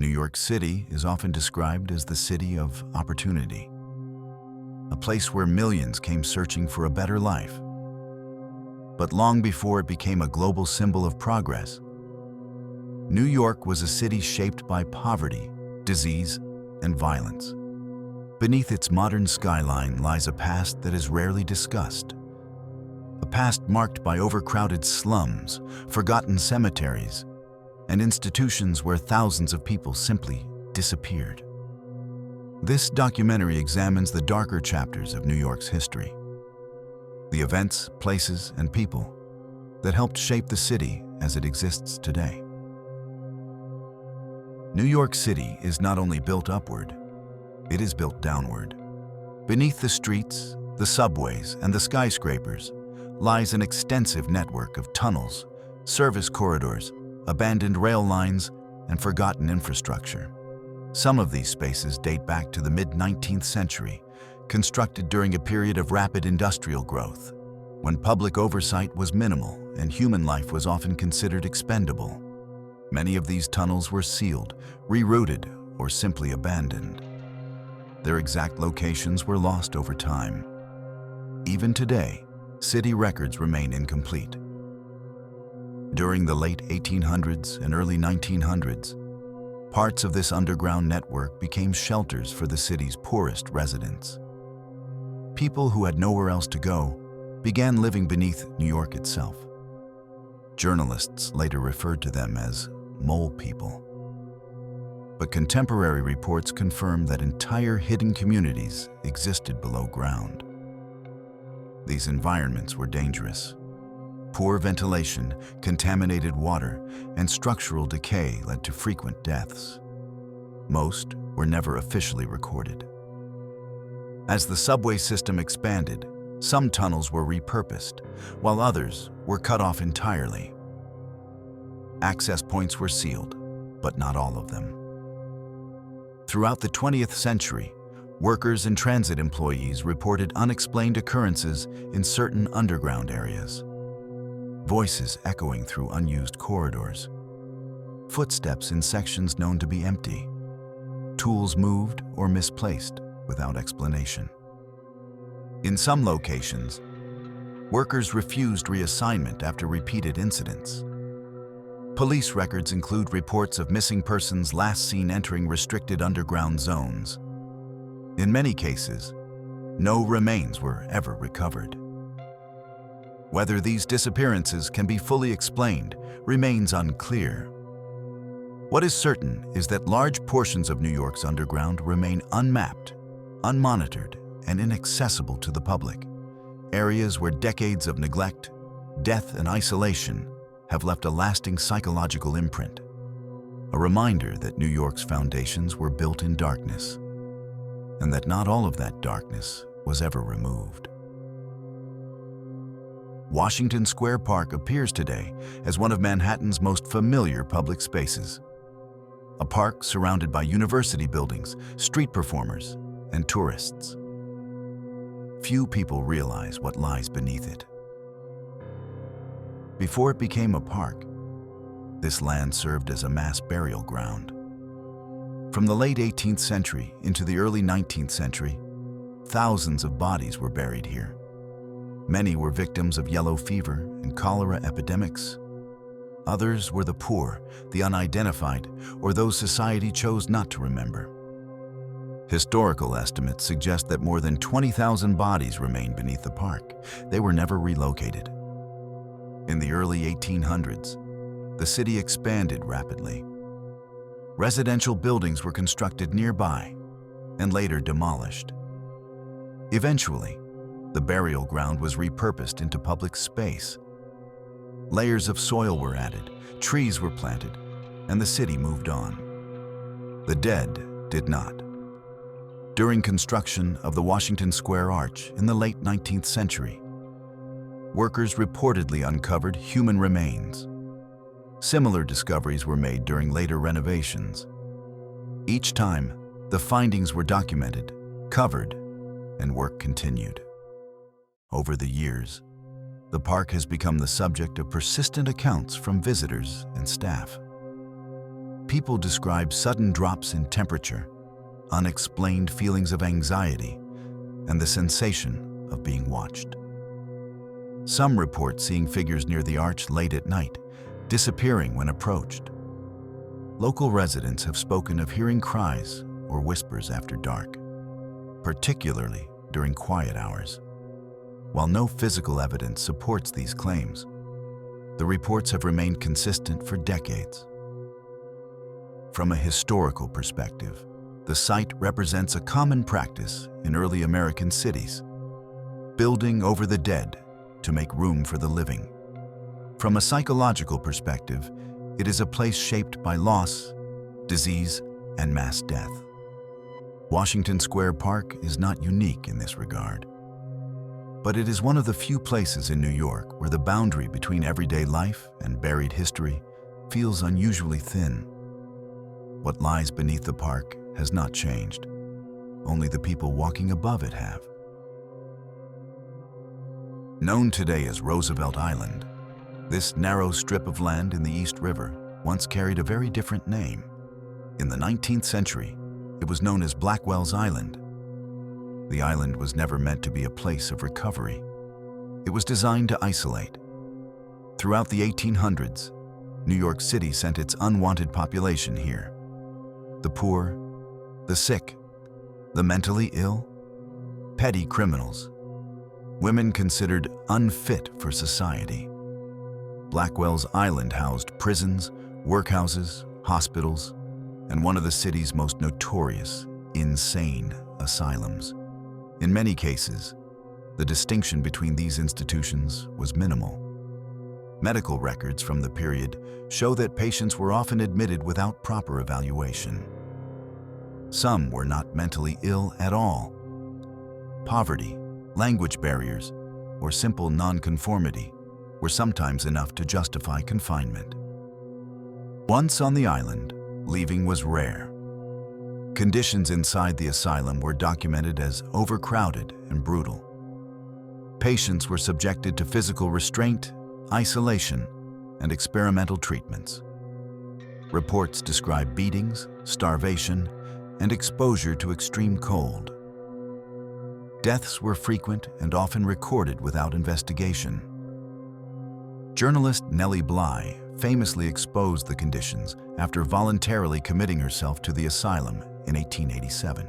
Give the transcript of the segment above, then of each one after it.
New York City is often described as the city of opportunity, a place where millions came searching for a better life. But long before it became a global symbol of progress, New York was a city shaped by poverty, disease, and violence. Beneath its modern skyline lies a past that is rarely discussed. A past marked by overcrowded slums, forgotten cemeteries, and institutions where thousands of people simply disappeared. This documentary examines the darker chapters of New York's history, the events, places, and people that helped shape the city as it exists today. New York City is not only built upward, it is built downward. Beneath the streets, the subways, and the skyscrapers lies an extensive network of tunnels, service corridors, abandoned rail lines, and forgotten infrastructure. Some of these spaces date back to the mid-19th century, constructed during a period of rapid industrial growth, when public oversight was minimal and human life was often considered expendable. Many of these tunnels were sealed, rerouted, or simply abandoned. Their exact locations were lost over time. Even today, city records remain incomplete. During the late 1800s and early 1900s, parts of this underground network became shelters for the city's poorest residents. People who had nowhere else to go began living beneath New York itself. Journalists later referred to them as mole people. But contemporary reports confirm that entire hidden communities existed below ground. These environments were dangerous. Poor ventilation, contaminated water, and structural decay led to frequent deaths. Most were never officially recorded. As the subway system expanded, some tunnels were repurposed, while others were cut off entirely. Access points were sealed, but not all of them. Throughout the 20th century, workers and transit employees reported unexplained occurrences in certain underground areas. Voices echoing through unused corridors, footsteps in sections known to be empty, tools moved or misplaced without explanation. In some locations, workers refused reassignment after repeated incidents. Police records include reports of missing persons last seen entering restricted underground zones. In many cases, no remains were ever recovered. Whether these disappearances can be fully explained remains unclear. What is certain is that large portions of New York's underground remain unmapped, unmonitored, and inaccessible to the public. Areas where decades of neglect, death, and isolation have left a lasting psychological imprint. A reminder that New York's foundations were built in darkness, and that not all of that darkness was ever removed. Washington Square Park appears today as one of Manhattan's most familiar public spaces. A park surrounded by university buildings, street performers, and tourists. Few people realize what lies beneath it. Before it became a park, this land served as a mass burial ground. From the late 18th century into the early 19th century, thousands of bodies were buried here. Many were victims of yellow fever and cholera epidemics. Others were the poor, the unidentified, or those society chose not to remember. Historical estimates suggest that more than 20,000 bodies remain beneath the park. They were never relocated. In the early 1800s, the city expanded rapidly. Residential buildings were constructed nearby and later demolished. Eventually, the burial ground was repurposed into public space. Layers of soil were added, trees were planted, and the city moved on. The dead did not. During construction of the Washington Square Arch in the late 19th century, workers reportedly uncovered human remains. Similar discoveries were made during later renovations. Each time, the findings were documented, covered, and work continued. Over the years, the park has become the subject of persistent accounts from visitors and staff. People describe sudden drops in temperature, unexplained feelings of anxiety, and the sensation of being watched. Some report seeing figures near the arch late at night, disappearing when approached. Local residents have spoken of hearing cries or whispers after dark, particularly during quiet hours. While no physical evidence supports these claims, the reports have remained consistent for decades. From a historical perspective, the site represents a common practice in early American cities, building over the dead to make room for the living. From a psychological perspective, it is a place shaped by loss, disease, and mass death. Washington Square Park is not unique in this regard, but it is one of the few places in New York where the boundary between everyday life and buried history feels unusually thin. What lies beneath the park has not changed. Only the people walking above it have. Known today as Roosevelt Island, this narrow strip of land in the East River once carried a very different name. In the 19th century, it was known as Blackwell's Island. The island was never meant to be a place of recovery. It was designed to isolate. Throughout the 1800s, New York City sent its unwanted population here. The poor, the sick, the mentally ill, petty criminals, women considered unfit for society. Blackwell's Island housed prisons, workhouses, hospitals, and one of the city's most notorious, insane asylums. In many cases, the distinction between these institutions was minimal. Medical records from the period show that patients were often admitted without proper evaluation. Some were not mentally ill at all. Poverty, language barriers, or simple nonconformity were sometimes enough to justify confinement. Once on the island, leaving was rare. Conditions inside the asylum were documented as overcrowded and brutal. Patients were subjected to physical restraint, isolation, and experimental treatments. Reports describe beatings, starvation, and exposure to extreme cold. Deaths were frequent and often recorded without investigation. Journalist Nellie Bly famously exposed the conditions after voluntarily committing herself to the asylum in 1887.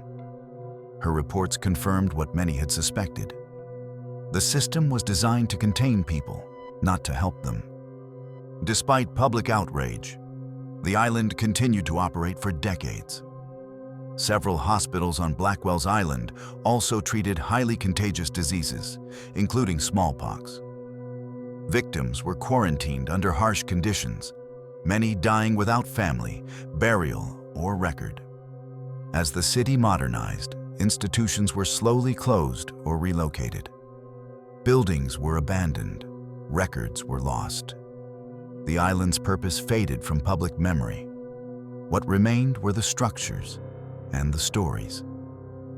Her reports confirmed what many had suspected. The system was designed to contain people, not to help them. Despite public outrage, the island continued to operate for decades. Several hospitals on Blackwell's Island also treated highly contagious diseases, including smallpox. Victims were quarantined under harsh conditions, many dying without family, burial, or record. As the city modernized, institutions were slowly closed or relocated. Buildings were abandoned, records were lost. The island's purpose faded from public memory. What remained were the structures and the stories.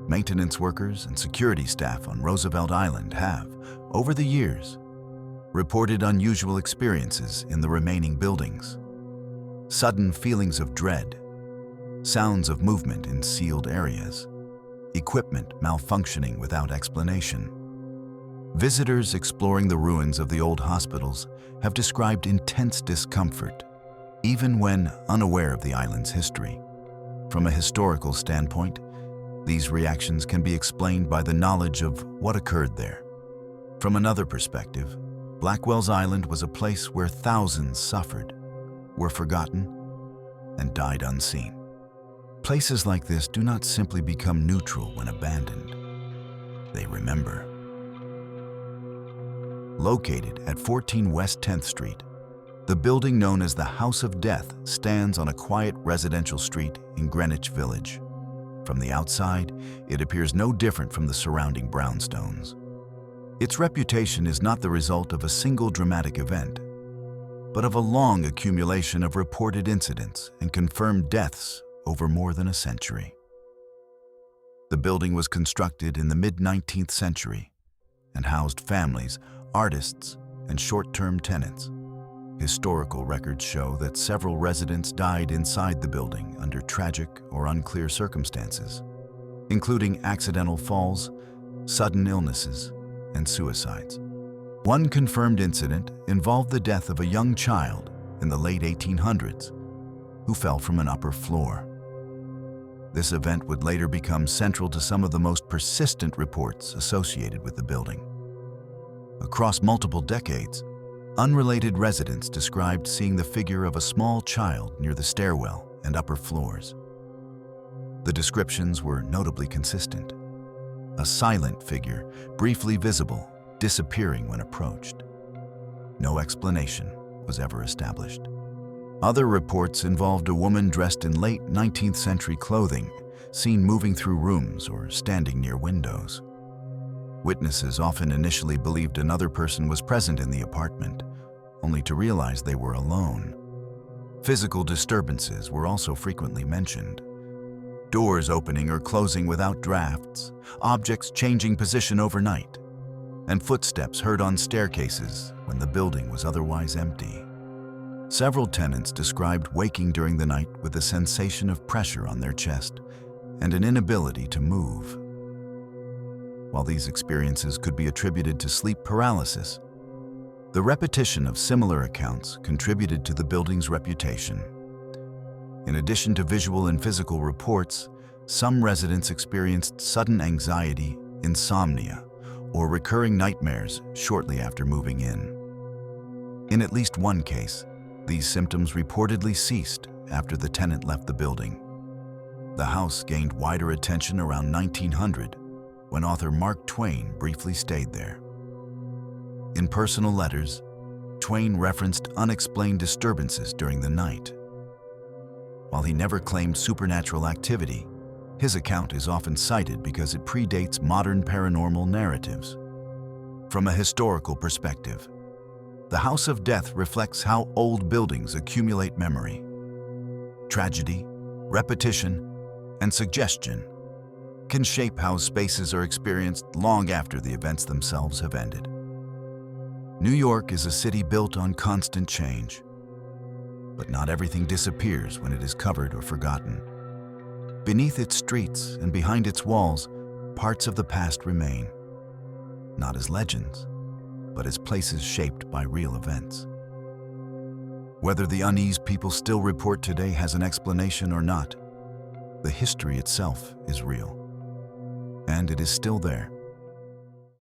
Maintenance workers and security staff on Roosevelt Island have, over the years, reported unusual experiences in the remaining buildings. Sudden feelings of dread, sounds of movement in sealed areas, equipment malfunctioning without explanation. Visitors exploring the ruins of the old hospitals have described intense discomfort, even when unaware of the island's history. From a historical standpoint, these reactions can be explained by the knowledge of what occurred there. From another perspective, Blackwell's Island was a place where thousands suffered, were forgotten, and died unseen. Places like this do not simply become neutral when abandoned. They remember. Located at 14 West 10th Street, the building known as the House of Death stands on a quiet residential street in Greenwich Village. From the outside, it appears no different from the surrounding brownstones. Its reputation is not the result of a single dramatic event, but of a long accumulation of reported incidents and confirmed deaths over more than a century. The building was constructed in the mid-19th century and housed families, artists, and short-term tenants. Historical records show that several residents died inside the building under tragic or unclear circumstances, including accidental falls, sudden illnesses, and suicides. One confirmed incident involved the death of a young child in the late 1800s who fell from an upper floor. This event would later become central to some of the most persistent reports associated with the building. Across multiple decades, unrelated residents described seeing the figure of a small child near the stairwell and upper floors. The descriptions were notably consistent. A silent figure, briefly visible, disappearing when approached. No explanation was ever established. Other reports involved a woman dressed in late 19th century clothing, seen moving through rooms or standing near windows. Witnesses often initially believed another person was present in the apartment, only to realize they were alone. Physical disturbances were also frequently mentioned. Doors opening or closing without drafts, objects changing position overnight, and footsteps heard on staircases when the building was otherwise empty. Several tenants described waking during the night with a sensation of pressure on their chest and an inability to move. While these experiences could be attributed to sleep paralysis, the repetition of similar accounts contributed to the building's reputation. In addition to visual and physical reports, some residents experienced sudden anxiety, insomnia, or recurring nightmares shortly after moving in. In at least one case, these symptoms reportedly ceased after the tenant left the building. The house gained wider attention around 1900, when author Mark Twain briefly stayed there. In personal letters, Twain referenced unexplained disturbances during the night. While he never claimed supernatural activity, his account is often cited because it predates modern paranormal narratives. From a historical perspective, the House of Death reflects how old buildings accumulate memory. Tragedy, repetition, and suggestion can shape how spaces are experienced long after the events themselves have ended. New York is a city built on constant change, but not everything disappears when it is covered or forgotten. Beneath its streets and behind its walls, parts of the past remain, not as legends, but as places shaped by real events. Whether the unease people still report today has an explanation or not, the history itself is real, and it is still there,